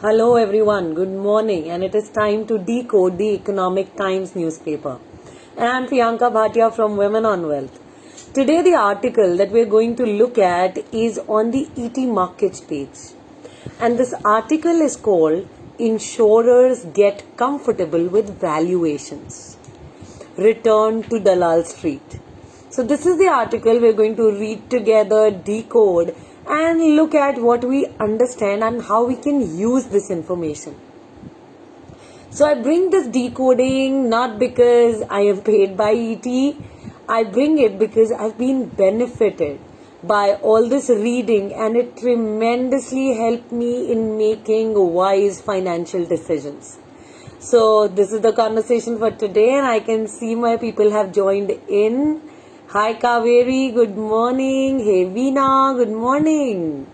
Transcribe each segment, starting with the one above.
Hello everyone, good morning, and it is time to decode the Economic Times newspaper. And I'm Priyanka Bhatia from Women on Wealth. Today the article that we're going to look at is on the ET Markets page. And this article is called Insurers Get Comfortable with Valuations. Return to Dalal Street. So this is the article we're going to read together, decode, and look at what we understand and how we can use this information. So I bring this decoding not because I am paid by ET. I bring it because I've been benefited by all this reading, and it tremendously helped me in making wise financial decisions. So this is the conversation for today, and I can see my people have joined in. Hi Kaveri, good morning. Hey Veena, good morning.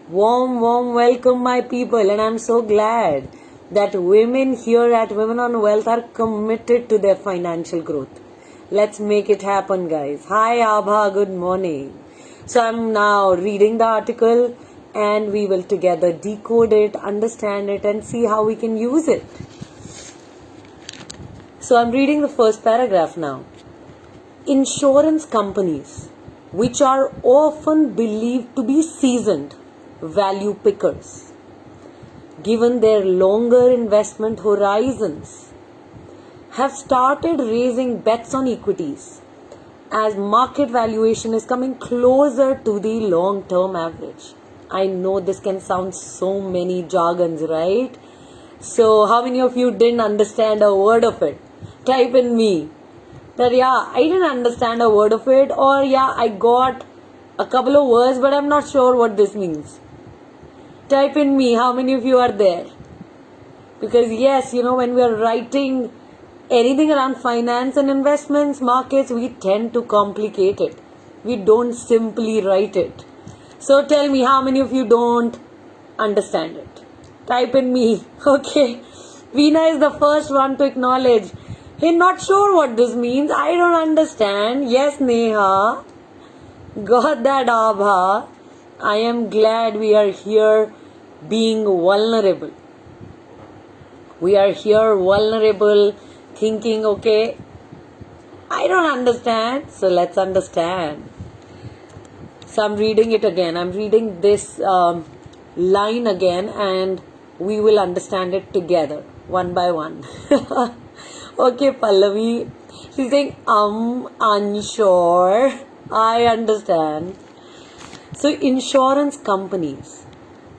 Warm welcome my people, and I'm so glad that women here at Women on Wealth are committed to their financial growth. Let's make it happen, guys. Hi Abha, good morning. So I'm now reading the article and we will together decode it, understand it, and see how we can use it. So I'm reading the first paragraph now. Insurance companies, which are often believed to be seasoned value pickers, given their longer investment horizons, have started raising bets on equities as market valuation is coming closer to the long-term average. I know this can sound so many jargons, right? So how many of you didn't understand a word of it? Type in me. That I didn't understand a word of it, or I got a couple of words but I'm not sure what this means. Type in me, how many of you are there? Because yes, when we are writing anything around finance and investments, markets, we tend to complicate it. We don't simply write it. So tell me, how many of you don't understand it? Type in me. Okay. Veena is the first one to acknowledge. Hey, not sure what this means. I don't understand. Yes, Neha. Got that, Abha. I am glad we are here being vulnerable. We are here vulnerable, thinking, okay, I don't understand. So let's understand. So I'm reading it again. I'm reading this line again, and we will understand it together, one by one. Okay, Pallavi. She's saying, unsure. I understand. So, insurance companies,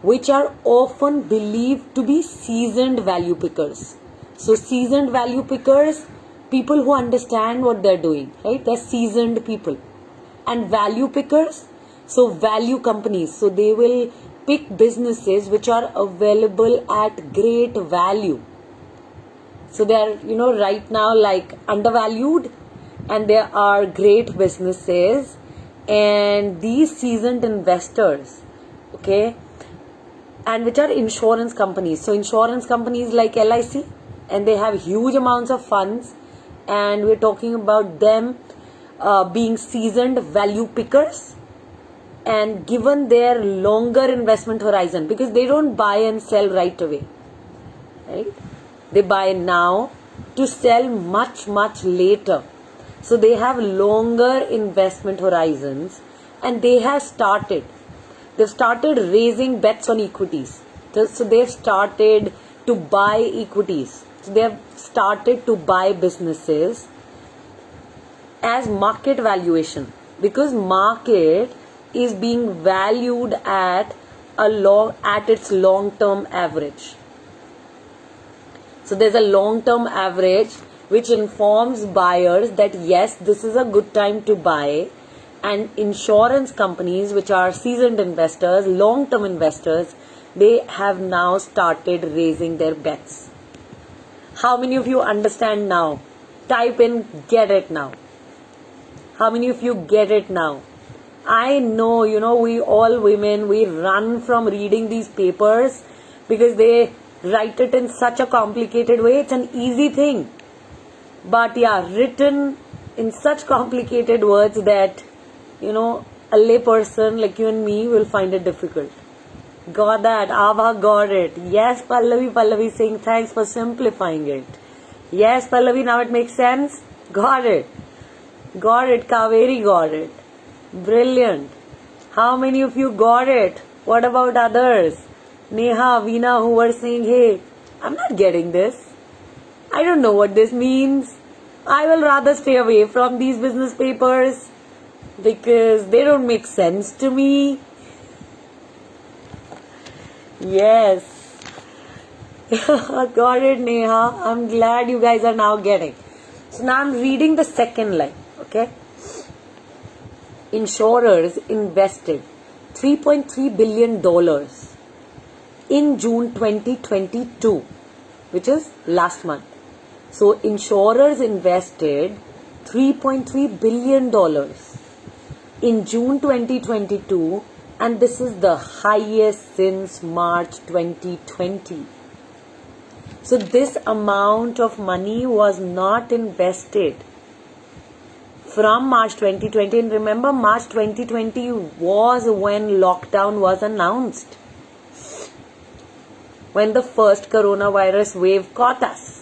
which are often believed to be seasoned value pickers. So, seasoned value pickers, people who understand what they're doing, right? They're seasoned people. And value pickers, so value companies. So, they will pick businesses which are available at great value. So they are, right now like undervalued, and there are great businesses, and these seasoned investors, okay, and which are insurance companies. So insurance companies like LIC, and they have huge amounts of funds, and we're talking about them being seasoned value pickers, and given their longer investment horizon, because they don't buy and sell right away, right? They buy now to sell much later. So they have longer investment horizons, and they've started raising bets on equities. So they've started to buy equities. So they have started to buy businesses as market valuation, because market is being valued at its long-term average. So there's a long-term average which informs buyers that yes, this is a good time to buy, and insurance companies, which are seasoned investors, long-term investors, they have now started raising their bets. How many of you understand now? Type in get it now. How many of you get it now? I know, we all women, we run from reading these papers because they write it in such a complicated way. It's an easy thing, but written in such complicated words that a lay person like you and me will find it difficult. Got that. Abha got it. Yes, Pallavi saying thanks for simplifying it. Yes, Pallavi, now it makes sense. Got it. Got it. Kaveri got it. Brilliant. How many of you got it? What about others? Neha, Veena, who were saying, hey, I'm not getting this. I don't know what this means. I will rather stay away from these business papers because they don't make sense to me. Yes. Got it, Neha. I'm glad you guys are now getting. So now I'm reading the second line. Okay. Insurers invested $3.3 billion in June 2022, which is last month. So insurers invested $3.3 billion in June 2022, and this is the highest since March 2020. So this amount of money was not invested from March 2020. And remember, March 2020 was when lockdown was announced, when the first coronavirus wave caught us.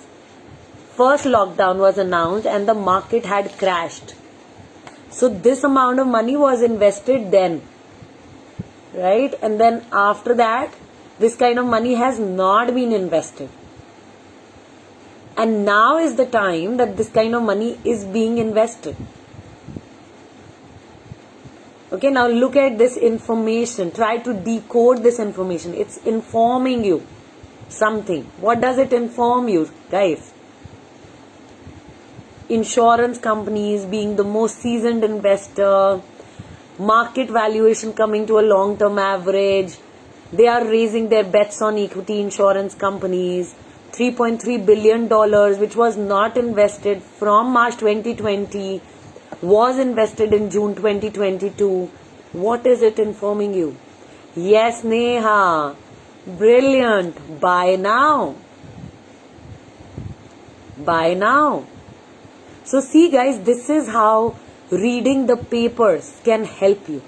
First lockdown was announced and the market had crashed. So this amount of money was invested then, right? And then after that, this kind of money has not been invested. And now is the time that this kind of money is being invested. Okay, now look at this information. Try to decode this information. It's informing you something. What does it inform you, guys? Insurance companies being the most seasoned investor, market valuation coming to a long-term average. They are raising their bets on equity insurance companies. $3.3 billion, which was not invested from March 2020, was invested in June 2022. What is it informing you? Yes, Neha. Brilliant. Buy now. Buy now. So see, guys, this is how reading the papers can help you.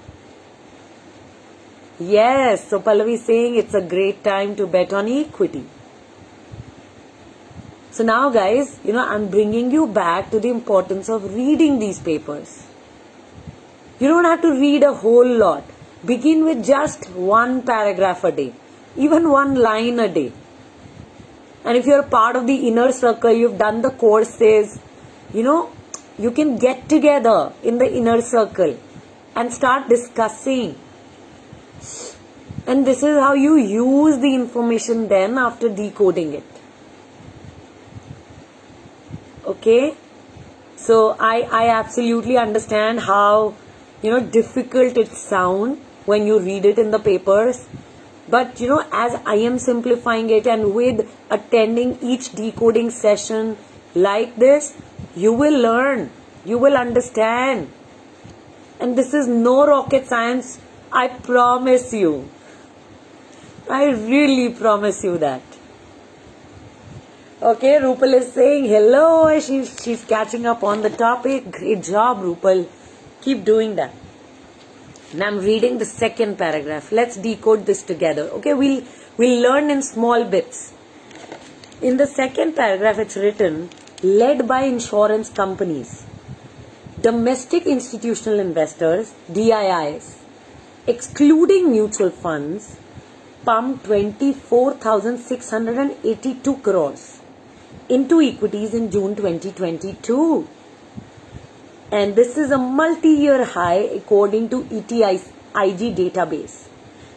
Yes, so Pallavi is saying it's a great time to bet on equity. So now, guys, I'm bringing you back to the importance of reading these papers. You don't have to read a whole lot. Begin with just one paragraph a day, even one line a day. And if you're a part of the inner circle, you've done the courses, you can get together in the inner circle and start discussing. And this is how you use the information then after decoding it. Okay, so I absolutely understand how difficult it sounds when you read it in the papers, but as I am simplifying it and with attending each decoding session like this, you will learn, you will understand, and this is no rocket science. I promise you, I really promise you that. Okay, Rupal is saying hello. She's catching up on the topic. Great job, Rupal. Keep doing that. Now I'm reading the second paragraph. Let's decode this together. Okay, we'll learn in small bits. In the second paragraph, it's written, led by insurance companies, domestic institutional investors, DIIs, excluding mutual funds, pumped 24,682 crores into equities in June 2022. And this is a multi-year high according to ETI's IG database.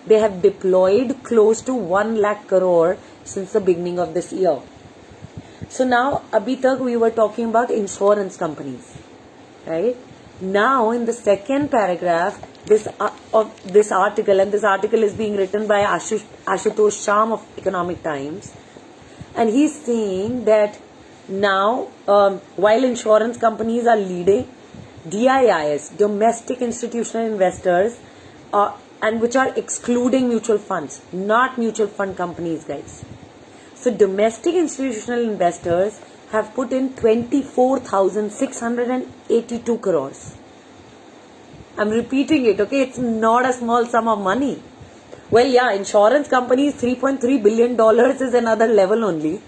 They have deployed close to 1 lakh crore since the beginning of this year. So now, abhi tak we were talking about insurance companies, right? Now in the second paragraph, of this article, and this article is being written by Ashutosh Sham of Economic Times, and he's saying that now, while insurance companies are leading, DIIs, domestic institutional investors, and which are excluding mutual funds, not mutual fund companies, guys. So domestic institutional investors have put in 24,682 crores. I'm repeating it, okay? It's not a small sum of money. Well, yeah, insurance companies, $3.3 billion is another level only,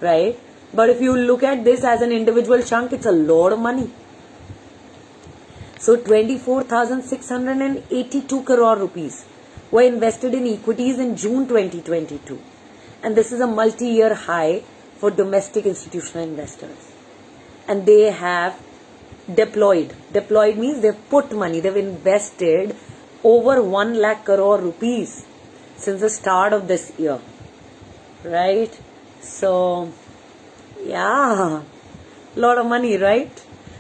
right? But if you look at this as an individual chunk, it's a lot of money. So 24,682 crore rupees were invested in equities in June 2022. And this is a multi-year high for domestic institutional investors. And they have deployed. Deployed means they've put money, they've invested over 1 lakh crore rupees since the start of this year. Right? So, yeah, lot of money, right?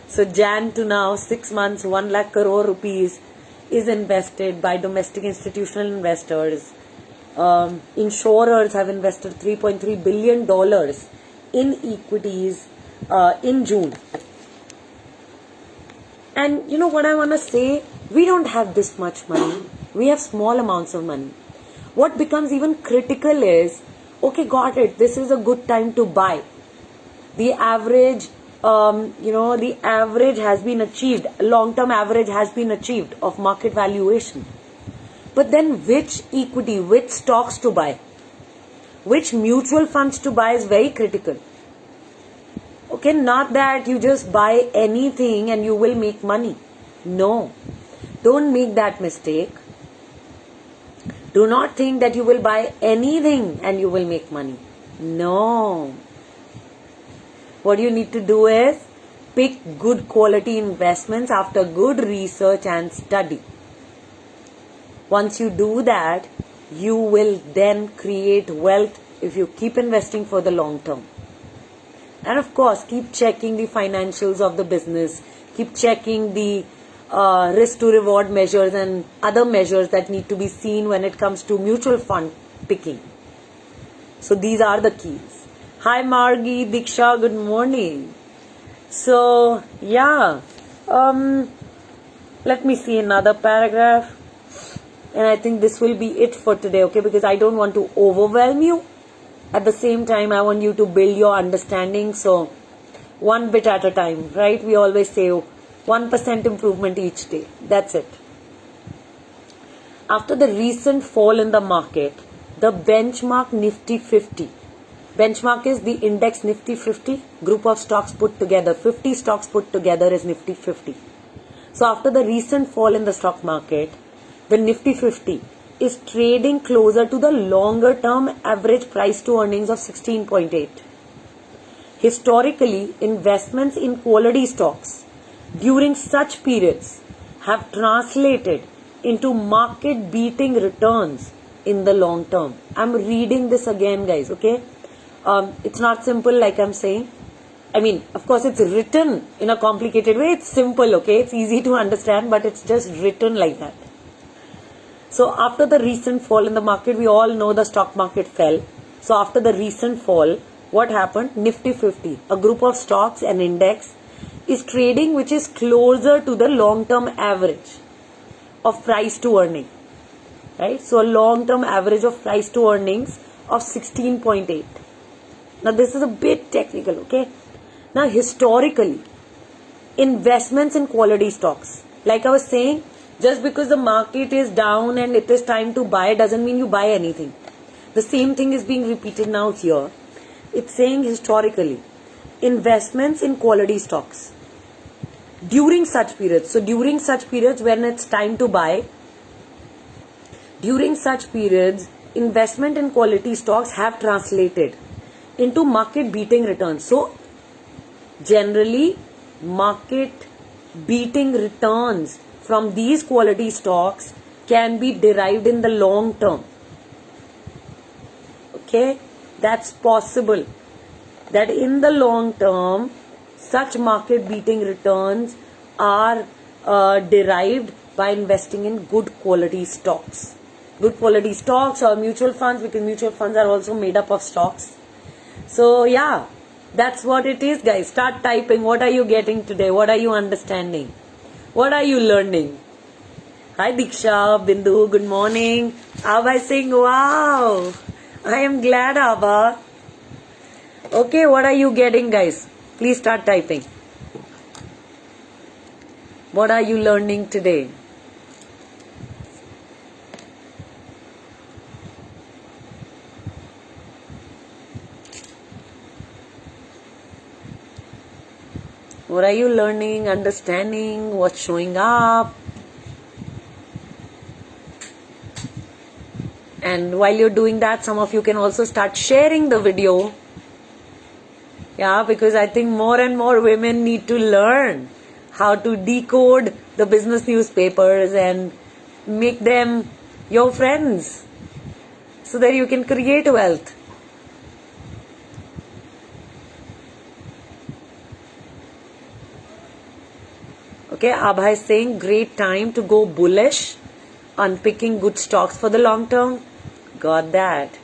So Jan to now, 6 months, 1 lakh crore rupees is invested by domestic institutional investors. Insurers have invested $3.3 billion in equities in June. And you know what I want to say? We don't have this much money. We have small amounts of money. What becomes even critical is, okay, got it, this is a good time to buy. The average, the average has been achieved, long-term average has been achieved of market valuation. But then which equity, which stocks to buy, which mutual funds to buy is very critical. Okay, not that you just buy anything and you will make money. No, don't make that mistake. Do not think that you will buy anything and you will make money. No. What you need to do is pick good quality investments after good research and study. Once you do that, you will then create wealth if you keep investing for the long term. And of course, keep checking the financials of the business. Keep checking the risk to reward measures and other measures that need to be seen when it comes to mutual fund picking. So these are the keys. Hi Margi, Diksha, good morning. So yeah, let me see another paragraph. And I think this will be it for today, okay? Because I don't want to overwhelm you. At the same time, I want you to build your understanding. So, one bit at a time, right? We always say 1% improvement each day. That's it. After the recent fall in the market, the benchmark Nifty 50. Benchmark is the index Nifty 50, group of stocks put together. 50 stocks put together is Nifty 50. So, after the recent fall in the stock market, the Nifty 50 is trading closer to the longer term average price to earnings of 16.8. Historically, investments in quality stocks during such periods have translated into market beating returns in the long term. I'm reading this again, guys, okay? It's not simple like I'm saying. I mean, of course, it's written in a complicated way. It's simple, okay? It's easy to understand, but it's just written like that. So after the recent fall in the market, we all know the stock market fell. So after the recent fall, what happened? Nifty 50, a group of stocks, an index, is trading which is closer to the long-term average of price to earning. Right? So a long-term average of price to earnings of 16.8. Now this is a bit technical, okay? Now historically, investments in quality stocks, like I was saying, just because the market is down and it is time to buy doesn't mean you buy anything. The same thing is being repeated now here. It's saying historically, investments in quality stocks during such periods. So during such periods when it's time to buy, during such periods, investment in quality stocks have translated into market beating returns. So generally, market beating returns from these quality stocks can be derived in the long term. Okay, that's possible. That in the long term, such market beating returns are derived by investing in good quality stocks. Good quality stocks or mutual funds, because mutual funds are also made up of stocks. So yeah, that's what it is, guys. Start typing. What are you getting today? What are you understanding? What are you learning? Hi Diksha, Bindu, good morning. Abha is saying, wow, I am glad, Abha. Okay, what are you getting, guys? Please start typing. What are you learning today? What are you learning, understanding, what's showing up? And while you're doing that, some of you can also start sharing the video. Yeah, because I think more and more women need to learn how to decode the business newspapers and make them your friends so that you can create wealth. Okay, Abha is saying great time to go bullish on picking good stocks for the long term. Got that.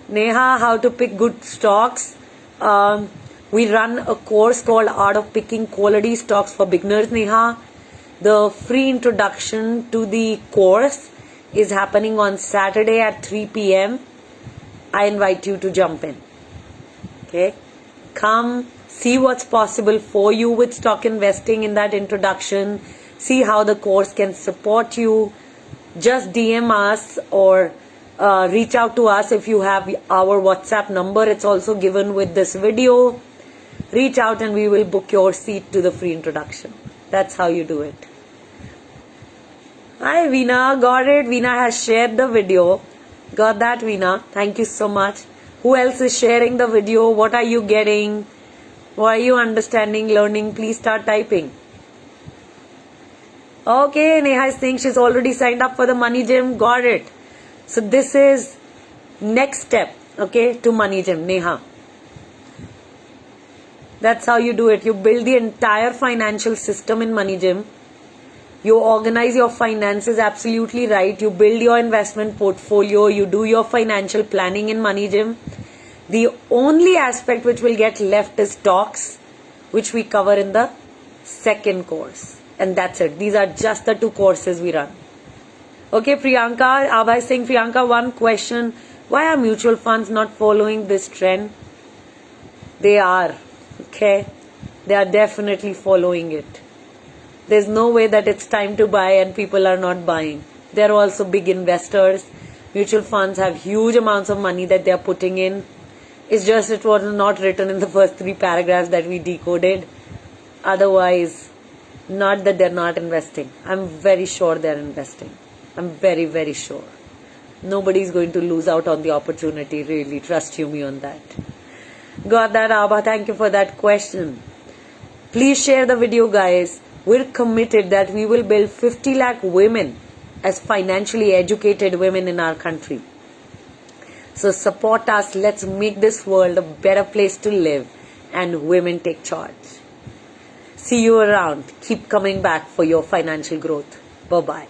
Neha, how to pick good stocks? We run a course called Art of Picking Quality Stocks for Beginners, Neha. The free introduction to the course is happening on Saturday at 3 p.m. I invite you to jump in. Okay? Come, see what's possible for you with stock investing in that introduction. See how the course can support you. Just DM us or reach out to us if you have our WhatsApp number. It's also given with this video. Reach out and we will book your seat to the free introduction. That's how you do it. Hi Veena, got it. Veena has shared the video. Got that, Veena? Thank you so much. Who else is sharing the video? What are you getting? What are you understanding, learning? Please start typing. Okay, Neha is saying she's already signed up for the Money Gym. Got it. So this is next step, okay, to Money Gym, Neha. That's how you do it. You build the entire financial system in Money Gym. You organize your finances absolutely right. You build your investment portfolio. You do your financial planning in Money Gym. The only aspect which will get left is stocks, which we cover in the second course. And that's it. These are just the two courses we run. Okay, Priyanka, Abha is saying, Priyanka, one question. Why are mutual funds not following this trend? They are. Okay? They are definitely following it. There's no way that it's time to buy and people are not buying. They're also big investors. Mutual funds have huge amounts of money that they're putting in. It's just it was not written in the first 3 paragraphs that we decoded. Otherwise, not that they're not investing. I'm very sure they're investing. I'm very, very sure. Nobody's going to lose out on the opportunity, really. Trust you me on that. Got that, Abha. Thank you for that question. Please share the video, guys. We're committed that we will build 50 lakh women as financially educated women in our country. So support us. Let's make this world a better place to live and women take charge. See you around. Keep coming back for your financial growth. Bye-bye.